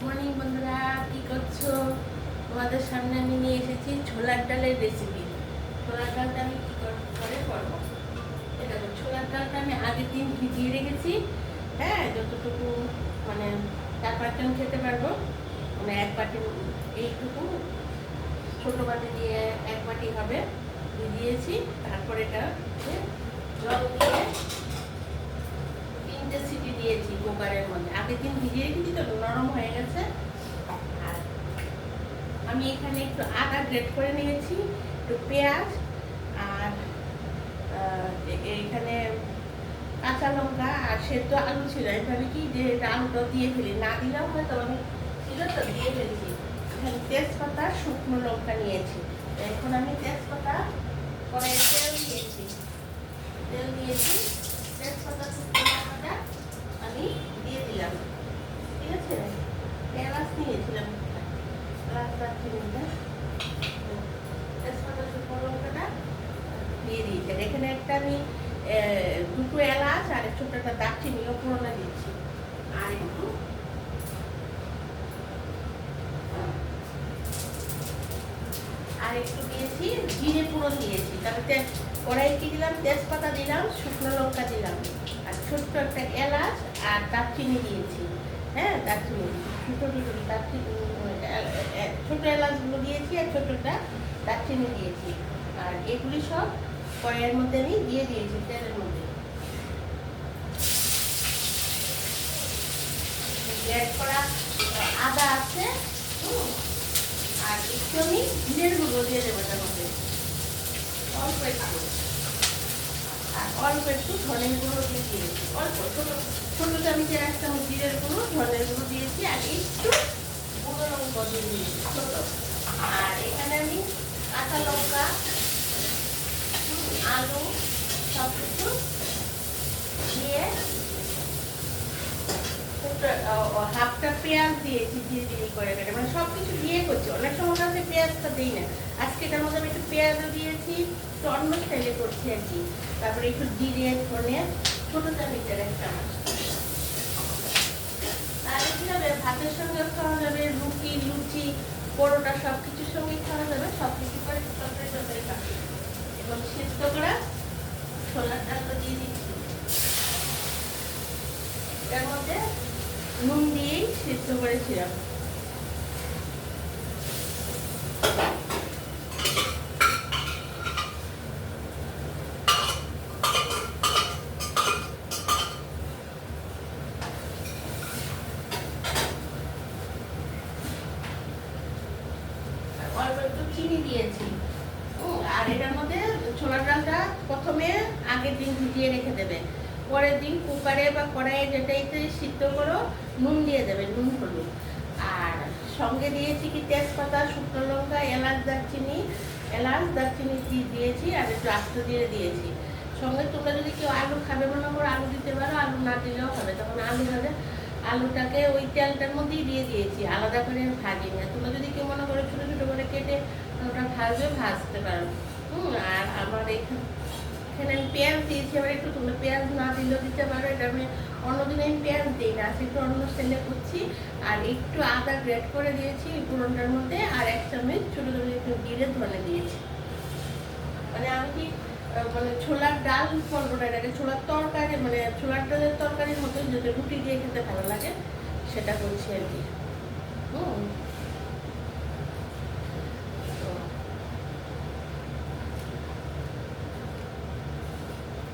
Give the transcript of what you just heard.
Morning বন্ধুরা, কি করছো? তোমাদের সামনে আমি নিয়ে এসেছি ছোলার ডালের রেসিপি। ছোলার ডালটা আমি কি করে করবো, এটা দেখো। ছোলার ডালটা আমি আগের দিন ভিজিয়ে রেখেছি। হ্যাঁ, যতটুকু মানে 4-5 জন খেতে পারবো, মানে 1 বাটি, এইটুকু ছোট বাটি দিয়ে 1 বাটি হবে ভিজিয়েছি। তারপরে এটা জল দিয়ে 3টে সিটি দিয়েছি কুকারের মধ্যে। আগের দিন ভিজিয়ে রেখেছি তো নরম হয়ে গেছে। আর আমি এখানে একটু আদা গ্রেট করে নিয়েছি, একটু পেঁয়াজ, আর এইখানে কাঁচা লঙ্কা আর সেদ্ধ আলু ছিল। আমি ভাবি কি যে আলুটা দিয়ে ফেলি, না দিলেও হয়তো আমি ছিল তো দিয়ে ফেলেছি। এখানে তেজপাতা, শুকনো লঙ্কা নিয়েছি। এখন আমি তেজপাতা পরে তেল দিয়েছি, তেজপাতা শুকনো লঙ্কাটা আমি দিয়ে দিলাম। ঠিক আছে, এলাচ নিয়েছিলাম, তেজপাতা শুকনো লঙ্কাটা দিয়ে দিয়েছি। এখানে একটা আমি 2টো এলাচ আর ছোট একটা দারচিনিও পুরোনো দিচ্ছি। আর একটু দিয়েছি জিরে পুরো দিয়েছি। তারপরে কড়াই কি দিলাম, তেজপাতা দিলাম, শুকনো লঙ্কা দিলাম, আর ছোট্ট একটা এলাচ আর দারচিনি দিয়েছি। হ্যাঁ, দারচিনি ছোটো ছোটো দারচিনি, ছোটো এলাচগুলো দিয়েছি আর ছোট্ট একটা দারচিনি দিয়েছি। আর এগুলি সব কড়াইয়ের মধ্যে আমি দিয়ে দিয়েছি তেলের মধ্যে। গ্রেট করা আদা আছে, আর একটু আমি জিরের গুঁড়ো দিয়ে দেবো এটার মধ্যে, অল্প একটু। আর অল্প একটু ধনের গুঁড়ো দিয়ে দিয়েছি, অল্প ছোটো ছোটো চামচের 1 চামচ জিরের গুঁড়ো, ধনের গুঁড়ো দিয়েছি, আর একটু গুঁড়ো লঙ্কা দিয়ে দিয়েছি ছোটো। আর এখানে আমি কাঁচা লঙ্কা, আলু সব কিছু দিয়ে হাফটা পেঁয়াজ দিয়েছি ধীরে করে কেটে, মানে সব কিছু দিয়ে করছি। অনেক সময় কাছে পেঁয়াজটা দিই না, আজকে এটার মধ্যে আমি একটু পেঁয়াজও দিয়েছি, একটু অন্য স্টাইলে করছি আর কি। তারপরে একটু জিরে, ধনে, ছোটো চামচের 1 চামচ। তাহলে কি হবে, ভাতের সঙ্গে খাওয়া যাবে, রুটি, লুচি, পরোটা সব কিছুর সঙ্গেই খাওয়া যাবে। সব কিছু করে তরকারি খাবে। এবং সিদ্ধ করা ছোলার ডালটা দিয়ে দিচ্ছি এর মধ্যে, নুন দিয়েই সিদ্ধ করেছিলাম। অল্প একটু চিনি দিয়েছি। আর এটার মধ্যে ছোলার ডালটা প্রথমে আগের দিন ভিজিয়ে রেখে দেবে, পরের দিন কুকারে বা কড়াইয়ে যেটাইতে সিদ্ধ করো নুন দিয়ে দেবে, নুন হলুদ। আর সঙ্গে দিয়েছি কি তেজপাতা, শুকনো লঙ্কা, এলাচ দারচিনি দিয়েছি, আর একটু আস্ত জিরে দিয়েছি। সঙ্গে তোমরা যদি কেউ আলু খাবে মনে করো আলু দিতে পারো, আলু না দিলেও হবে। তখন আলুটাকে ওই তেলটার মধ্যেই দিয়ে দিয়েছি, আলাদা করে ভাজি না। তোমরা যদি কেউ মনে করো ছোটো ছোটো করে কেটে ওটা ভাজতে পারো। আর আমার এখানে আমি পেঁয়াজ দিয়েছি, আবার একটু তোমরা পেঁয়াজ না দিলেও দিতে পারো। এটা আমি অন্যদিন আমি পেঁয়াজ দিই না, আজকে একটু অন্য স্টাইলে করছি। আর একটু আদা গ্রেট করে দিয়েছি পুরনটার মধ্যে, আর 1 চামচ ছোটো ছোটো একটু জিরে, ধনে দিয়েছি। মানে আমি কি মানে ছোলার ডাল বলবো না, এটাকে ছোলার তরকারি, মানে ছোলার ডালের তরকারির মতো, যেটা রুটি দিয়ে খেতে ভালো লাগে সেটা করছি আর কি।